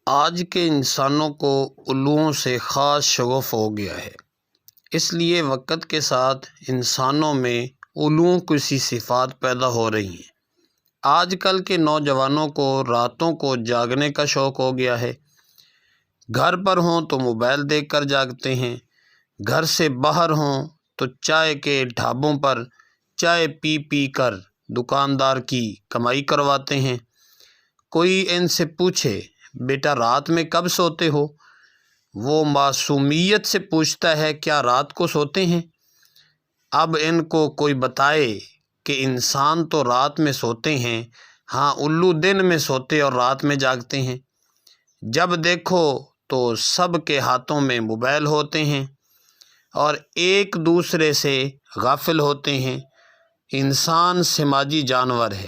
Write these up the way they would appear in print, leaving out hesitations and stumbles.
آج کے انسانوں کو الوؤں سے خاص شغف ہو گیا ہے، اس لیے وقت کے ساتھ انسانوں میں الوؤں کی سی صفات پیدا ہو رہی ہیں۔ آج کل کے نوجوانوں کو راتوں کو جاگنے کا شوق ہو گیا ہے۔ گھر پر ہوں تو موبائل دیکھ کر جاگتے ہیں، گھر سے باہر ہوں تو چائے کے ڈھابوں پر چائے پی پی کر دکاندار کی کمائی کرواتے ہیں۔ کوئی ان سے پوچھے بیٹا رات میں کب سوتے ہو؟ وہ معصومیت سے پوچھتا ہے کیا رات کو سوتے ہیں؟ اب ان کو کوئی بتائے کہ انسان تو رات میں سوتے ہیں، ہاں الو دن میں سوتے اور رات میں جاگتے ہیں۔ جب دیکھو تو سب کے ہاتھوں میں موبائل ہوتے ہیں اور ایک دوسرے سے غافل ہوتے ہیں۔ انسان سماجی جانور ہے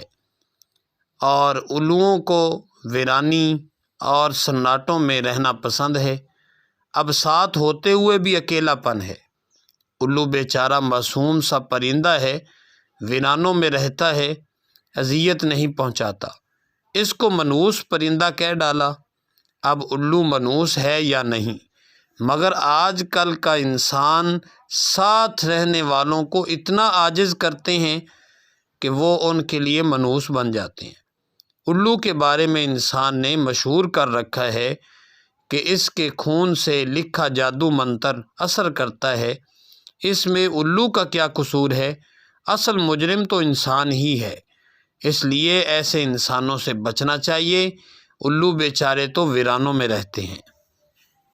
اور الوؤں کو ویرانی اور سناٹوں میں رہنا پسند ہے۔ اب ساتھ ہوتے ہوئے بھی اکیلا پن ہے۔ الو بیچارہ معصوم سا پرندہ ہے، ویرانوں میں رہتا ہے، اذیت نہیں پہنچاتا۔ اس کو منحوس پرندہ کہہ ڈالا۔ اب الو منحوس ہے یا نہیں؟ مگر آج کل کا انسان ساتھ رہنے والوں کو اتنا عاجز کرتے ہیں کہ وہ ان کے لیے منحوس بن جاتے ہیں۔ الو کے بارے میں انسان نے مشہور کر رکھا ہے کہ اس کے خون سے لکھا جادو منتر اثر کرتا ہے۔ اس میں الو کا کیا قصور ہے؟ اصل مجرم تو انسان ہی ہے۔ اس لیے ایسے انسانوں سے بچنا چاہیے۔ الو بیچارے تو ویرانوں میں رہتے ہیں۔